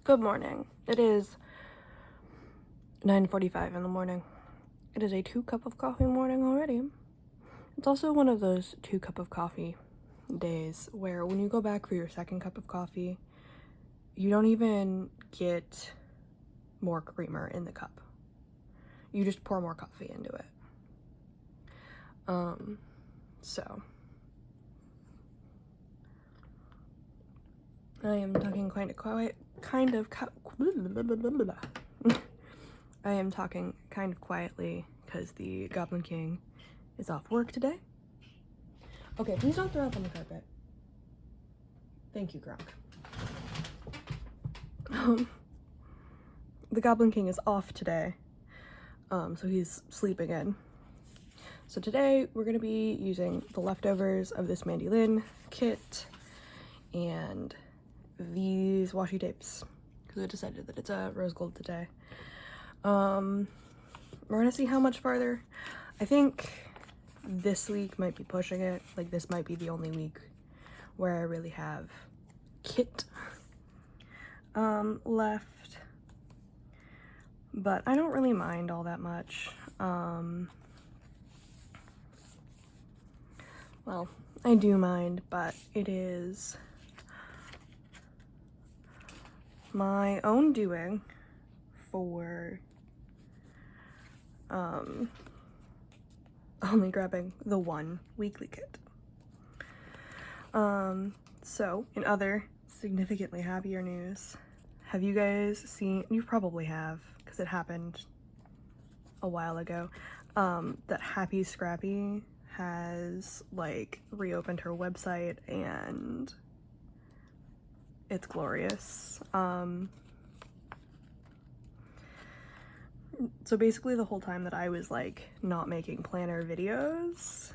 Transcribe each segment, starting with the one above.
Good morning. It is 9:45 in the morning. It is a 2-cup of coffee morning already. It's also one of those 2-cup of coffee days where when you go back for your second cup of coffee, you don't even get more creamer in the cup. You just pour more coffee into it. So I am talking kind of I am talking kind of quietly because the Goblin King is off work today. Okay, please don't throw up on the carpet. Thank you, Gronk. The Goblin King is off today, so he's sleeping in. So today we're gonna be using the leftovers of this Mandy Lynn kit and these washi tapes because I decided that it's a rose gold today. We're gonna see how much farther. I think this week might be pushing it. Like, this might be the only week where I really have kit left, but I don't really mind all that much. Well, I do mind, but it is my own doing for only grabbing the one weekly kit. So in other significantly happier news, have you guys seen, you probably have because it happened a while ago, that Happy Scrappy has like reopened her website and it's glorious. So basically the whole time that I was like not making planner videos,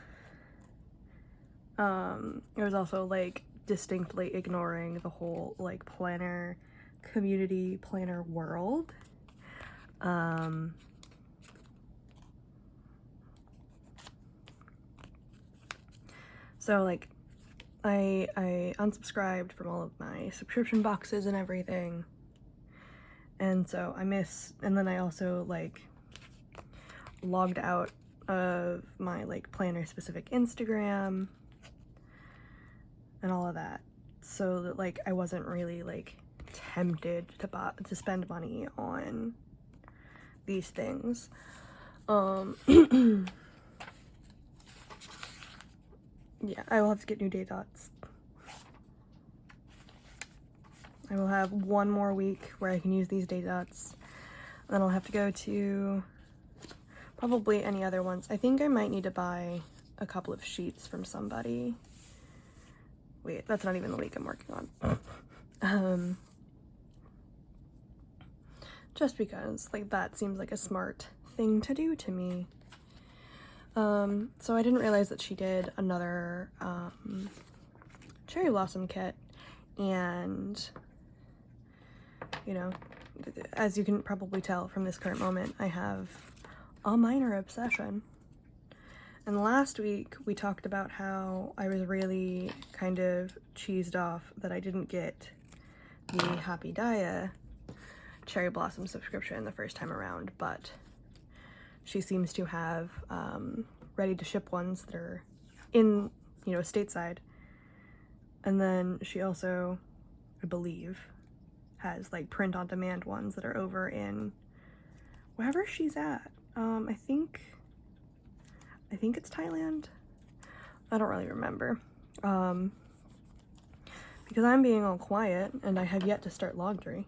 I was also like distinctly ignoring the whole like planner community, planner world. So like I unsubscribed from all of my subscription boxes and everything, and so and then I also like logged out of my like planner specific Instagram and all of that, so that like I wasn't really like tempted to spend money on these things. Yeah, I will have to get new day dots. I will have one more week where I can use these day dots. Then I'll have to go to probably any other ones. I think I might need to buy a couple of sheets from somebody. Wait, that's not even the week I'm working on. Just because, like, that seems like a smart thing to do to me. So I didn't realize that she did another cherry blossom kit, and you know, as you can probably tell from this current moment, I have a minor obsession. And last week we talked about how I was really kind of cheesed off that I didn't get the Happy Daya cherry blossom subscription the first time around, but she seems to have ready to ship ones that are in, you know, stateside. And then she also, I believe, has like print on demand ones that are over in wherever she's at. I think it's Thailand. I don't really remember. Because I'm being all quiet and I have yet to start laundry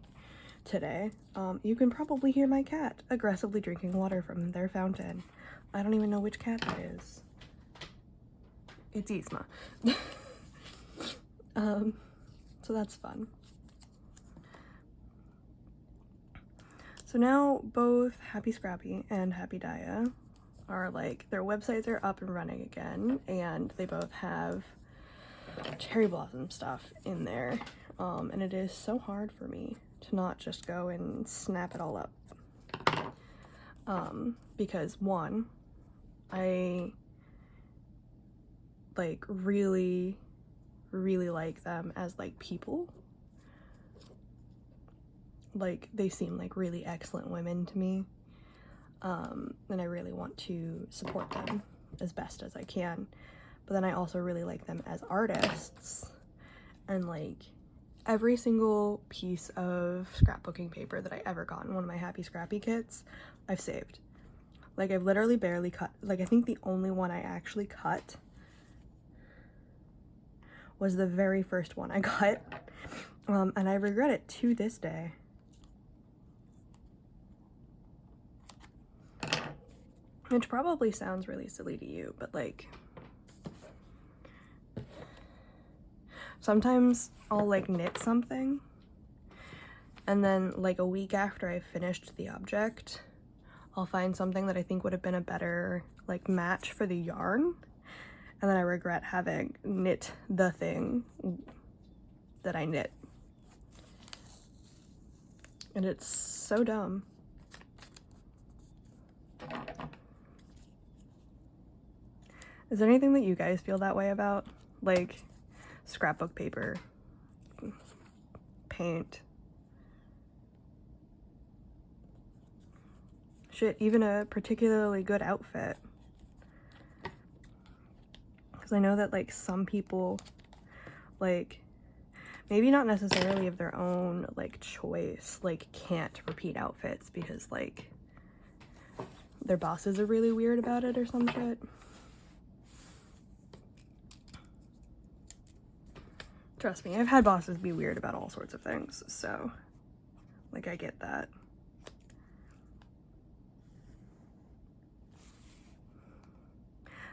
today, you can probably hear my cat aggressively drinking water from their fountain. I don't even know which cat that is. It's Yzma. So that's fun. So now both Happy Scrappy and Happy Daya are like, their websites are up and running again, and they both have cherry blossom stuff in there. And it is so hard for me to not just go and snap it all up. Because one, I like really like them as like people. like, they seem like really excellent women to me. And I really want to support them as best as I can. But then I also really like them as artists. And like, every single piece of scrapbooking paper that I ever got in one of my Happy Scrappy kits, I've saved. Like, I've literally barely cut, like, I think the only one I actually cut was the very first one I got. And I regret it to this day. Which probably sounds really silly to you, but like, sometimes I'll like knit something, and then like a week after I've finished the object, I'll find something that I think would have been a better like match for the yarn, and then I regret having knit the thing that I knit. And it's so dumb. Is there anything that you guys feel that way about? Like scrapbook paper, paint, shit, even a particularly good outfit. Because I know that like some people, like, maybe not necessarily of their own like choice, like can't repeat outfits because like their bosses are really weird about it or some shit. Trust me, I've had bosses be weird about all sorts of things, so like I get that.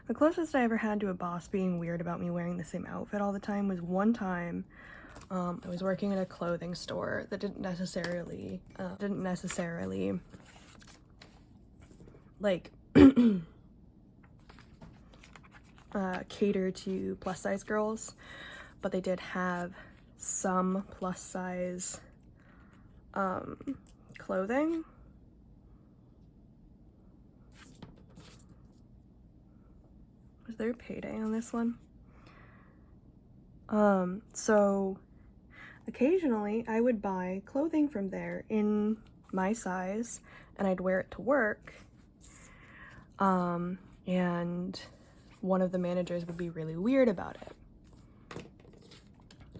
The closest I ever had to a boss being weird about me wearing the same outfit all the time was one time I was working at a clothing store that didn't necessarily like cater to plus size girls, but they did have some plus size clothing. Was there a payday on this one? So occasionally I would buy clothing from there in my size and I'd wear it to work. And one of the managers would be really weird about it.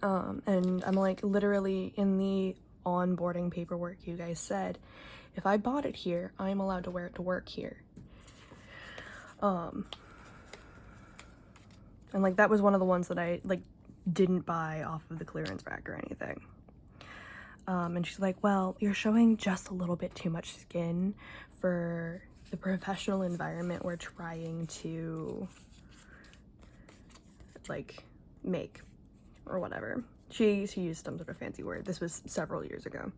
And I'm like, literally in the onboarding paperwork you guys said, if I bought it here, I'm allowed to wear it to work here. And like, that was one of the ones that I like didn't buy off of the clearance rack or anything. And she's like, well, you're showing just a little bit too much skin for the professional environment we're trying to like make or whatever. She used some sort of fancy word. This was several years ago.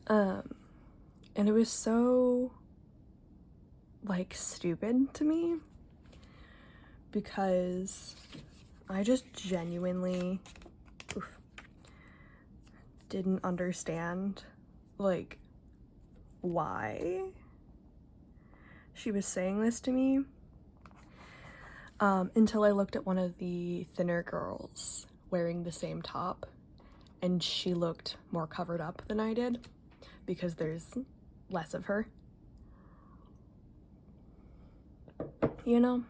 And it was so like stupid to me because I just genuinely didn't understand like why she was saying this to me until I looked at one of the thinner girls wearing the same top, and she looked more covered up than I did because there's less of her, you know?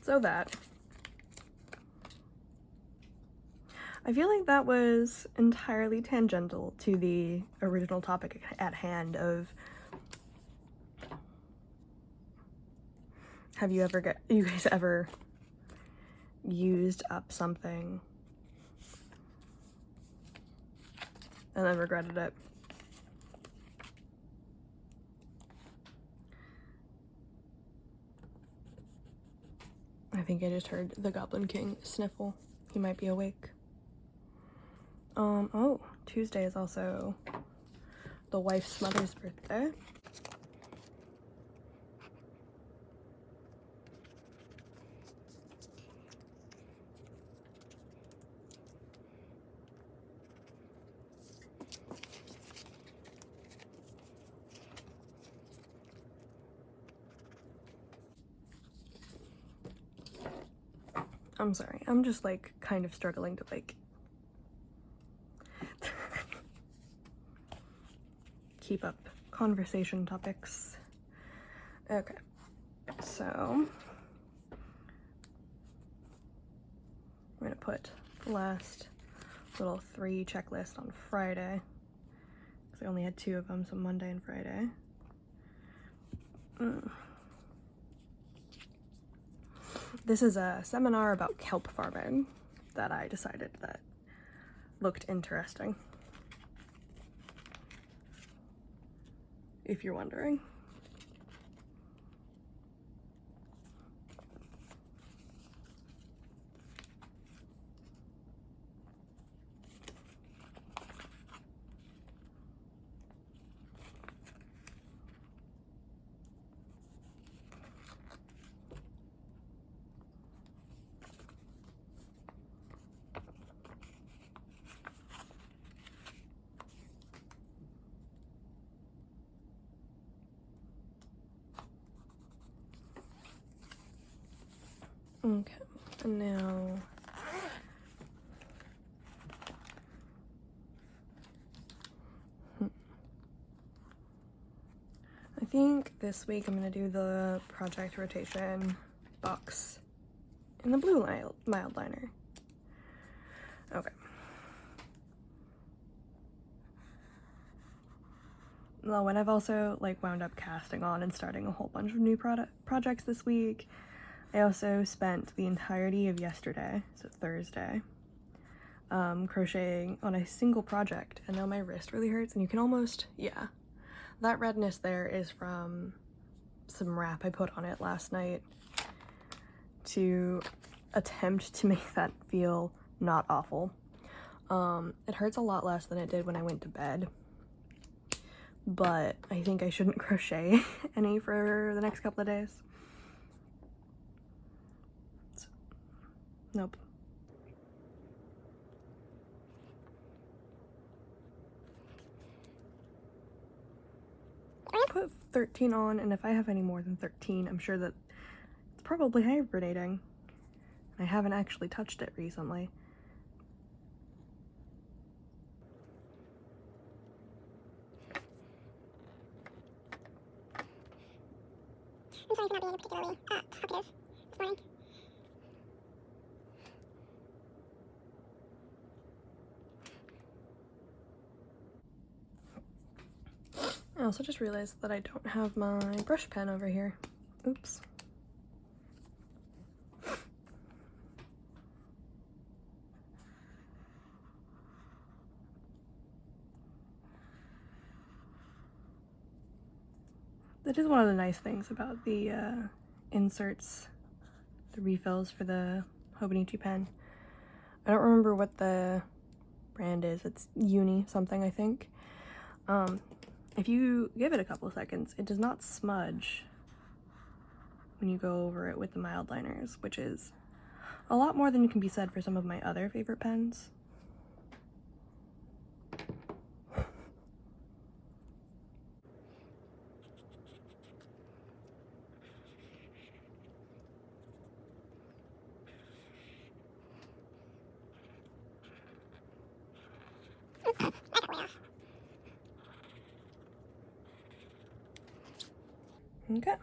So that. I feel like that was entirely tangential to the original topic at hand of, have you guys ever used up something and then regretted it? I think I just heard the Goblin King sniffle. He might be awake. Oh, Tuesday is also the wife's mother's birthday. I'm sorry, I'm just like kind of struggling to like keep up conversation topics. Okay, so I'm gonna put the last little 3 checklist on Friday because I only had 2 of them, so Monday and Friday. This is a seminar about kelp farming that I decided that looked interesting, if you're wondering. Okay, and now I think this week I'm gonna do the project rotation box in the blue mild liner. Okay. Well, when I've also like wound up casting on and starting a whole bunch of new projects this week, I also spent the entirety of yesterday, so Thursday, crocheting on a single project, and now my wrist really hurts, and you can almost, yeah, that redness there is from some wrap I put on it last night to attempt to make that feel not awful. It hurts a lot less than it did when I went to bed, but I think I shouldn't crochet any for the next couple of days. So, nope. I put 13 on, and if I have any more than 13, I'm sure that it's probably hibernating. I haven't actually touched it recently. I'm sorry for not being particularly talkative this morning. I also just realized that I don't have my brush pen over here. Oops. That is one of the nice things about the inserts, the refills for the Hobonichi pen. I don't remember what the brand is. It's Uni something, I think. If you give it a couple of seconds, it does not smudge when you go over it with the mild liners, which is a lot more than can be said for some of my other favorite pens. Okay,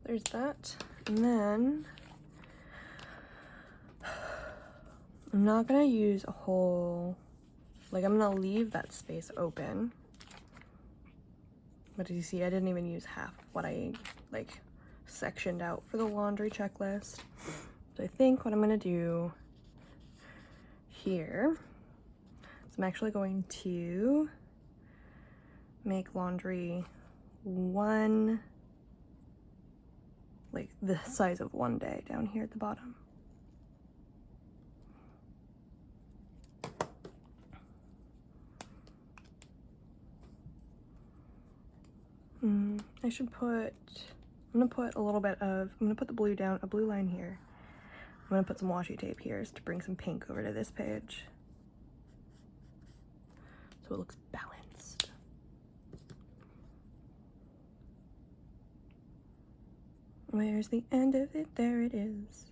there's that, and then I'm not gonna use a whole, like I'm gonna leave that space open, but as you see, I didn't even use half of what I like sectioned out for the laundry checklist. So I think what I'm gonna do here is I'm actually going to make laundry one, like the size of one day down here at the bottom. I should put, I'm gonna put a little bit of, I'm gonna put the blue down, a blue line here. I'm gonna put some washi tape here to bring some pink over to this page, so it looks balanced. Where's the end of it? There it is.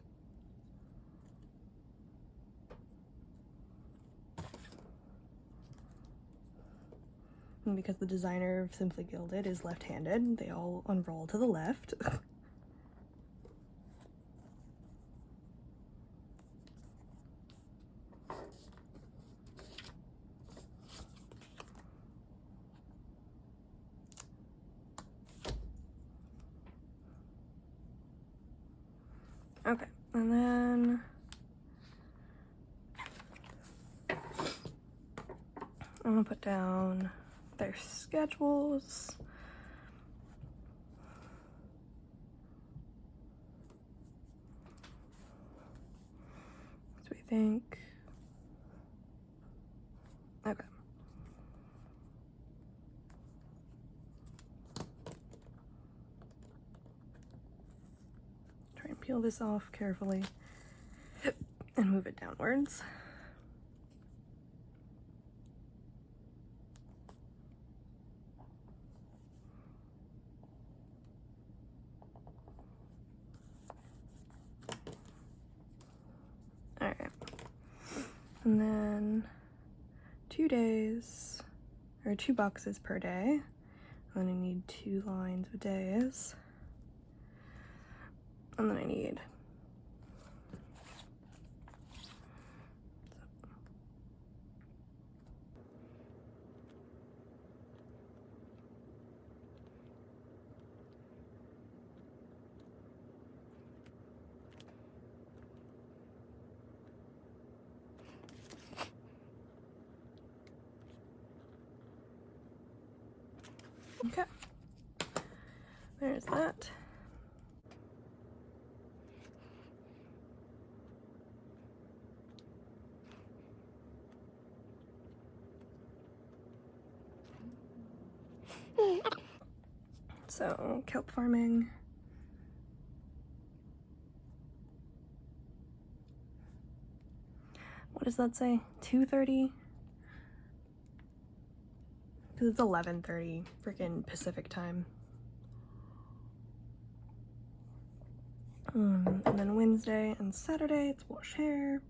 And because the designer of Simply Gilded is left-handed, they all unroll to the left. Okay, and then I'm gonna put down their schedules. What do we think? Okay. Try and peel this off carefully and move it downwards. Alright. And then 2 days, or 2 boxes per day. I'm gonna need 2 lines of days. And then I need okay. There's that. So, kelp farming. What does that say? 2:30? Because it's 11:30 freaking Pacific time. And then Wednesday and Saturday, it's wash hair.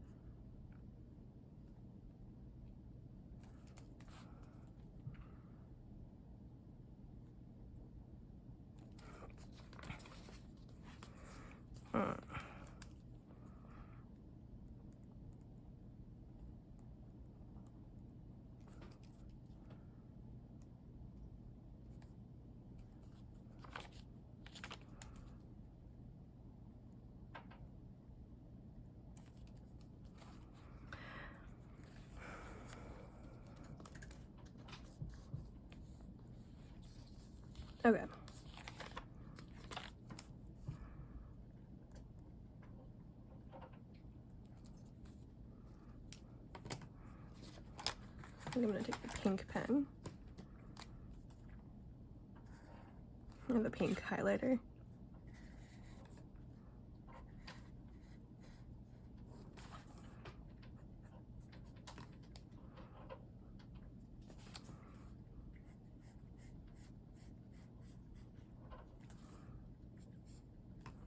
Okay. I'm gonna take the pink pen. Or the pink highlighter.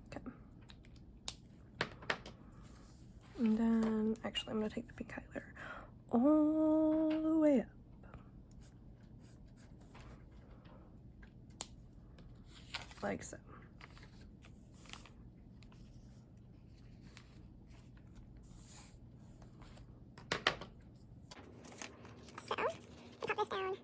Okay. And then, actually, I'm gonna take the pink highlighter all the way up. Like so. So, I'll pop this down here.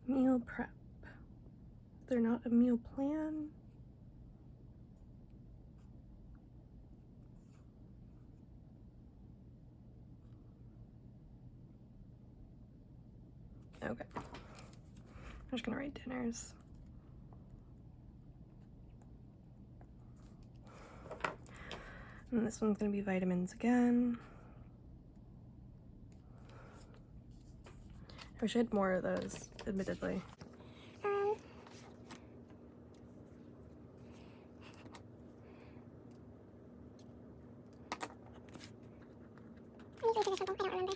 Meal prep. Is there not a meal plan? Okay. I'm just gonna write dinners. And this one's gonna be vitamins again. Wish I had more of those, admittedly. I usually do this simple. I don't remember.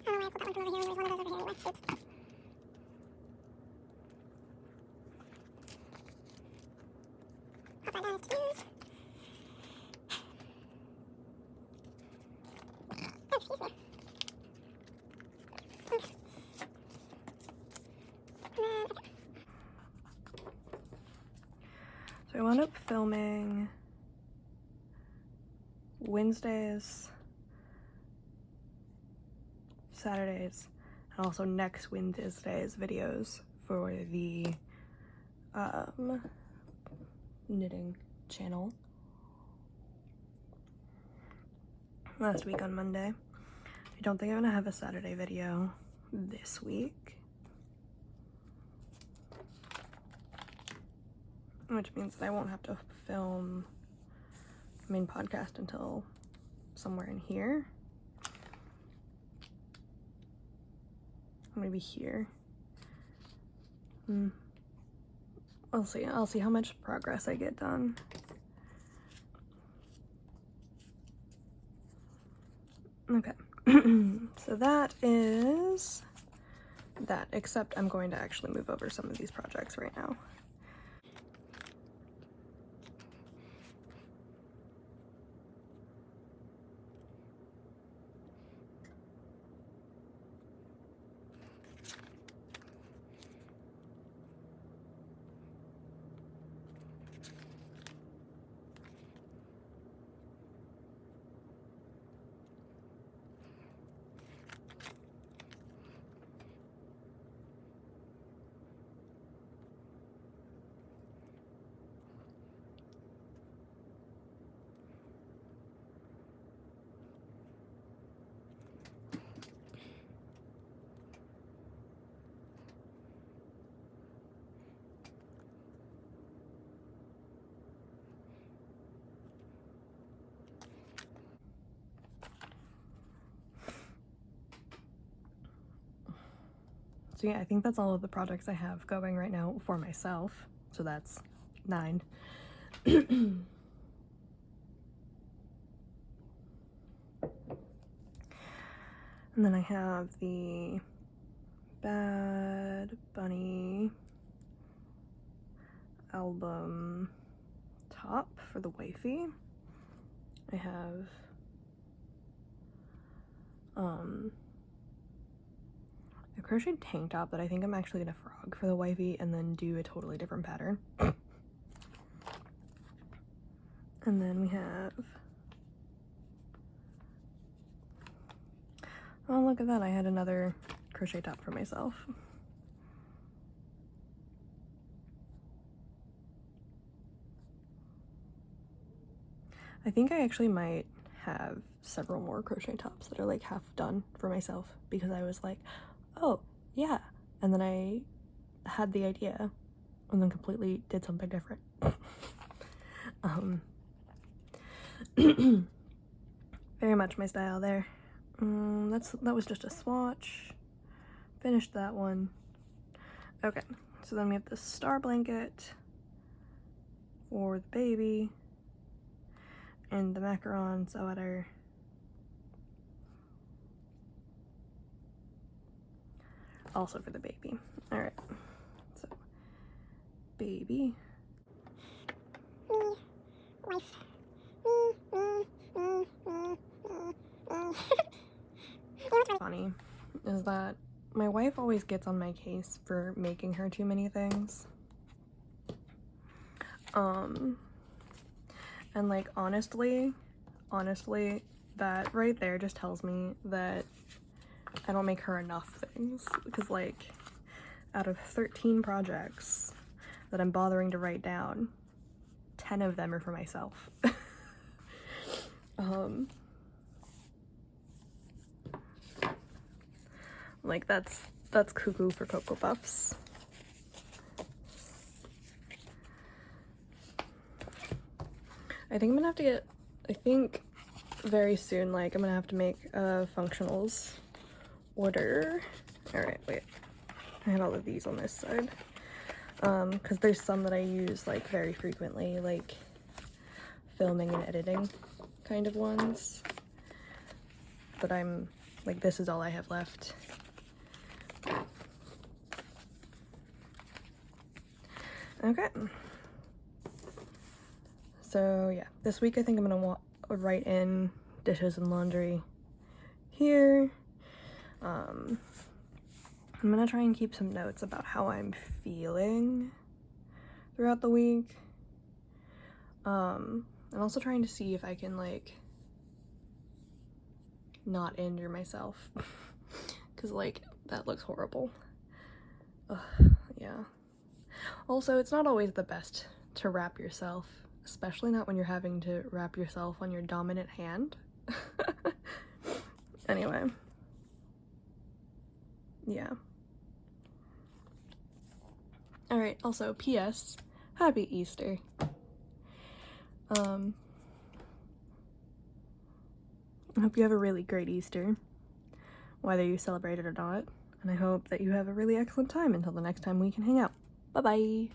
I don't know why I pulled that one from over here. There's one of those over here anyway. Oops. Pop that down as twos. Oh, excuse me. Okay. Okay. So I wound up filming Wednesdays, Saturdays, and also next Wednesday's videos for the knitting channel last week on Monday. I don't think I'm gonna have a Saturday video this week, which means that I won't have to film the main podcast until somewhere in here. I'm gonna be here. I'll see how much progress I get done. Okay. So that is that, except I'm going to actually move over some of these projects right now. So yeah, I think that's all of the projects I have going right now for myself. So that's 9. And then I have the Bad Bunny album top for the wifey. I have a crocheted tank top that I think I'm actually gonna frog for the wifey and then do a totally different pattern. And then we have, oh look at that, I had another crochet top for myself. I think I actually might have several more crochet tops that are like half done for myself because I was like, oh yeah, and then I had the idea and then completely did something different. Very much my style there. That was just a swatch. Finished that one. Okay, so then we have the star blanket for the baby and the macaron sweater. Also for the baby. All right, so baby. Me, wife. Me. Funny is that my wife always gets on my case for making her too many things. And like honestly, that right there just tells me that I don't make her enough things, because like out of 13 projects that I'm bothering to write down, 10 of them are for myself. Like that's cuckoo for Cocoa Puffs. I think I'm gonna have to get, I think very soon, like, I'm gonna have to make a functionals order. Alright, wait. I have all of these on this side. Because there's some that I use, like, very frequently, like, filming and editing kind of ones. But I'm, like, this is all I have left. Okay. So, yeah. This week I think I'm gonna write in dishes and laundry here. I'm gonna try and keep some notes about how I'm feeling throughout the week. I'm also trying to see if I can, like, not injure myself. Because, like, that looks horrible. Ugh, yeah. Also, it's not always the best to wrap yourself, especially not when you're having to wrap yourself on your dominant hand. Anyway. Yeah. Alright, also, P.S. Happy Easter. I hope you have a really great Easter, whether you celebrate it or not, and I hope that you have a really excellent time until the next time we can hang out. Bye-bye!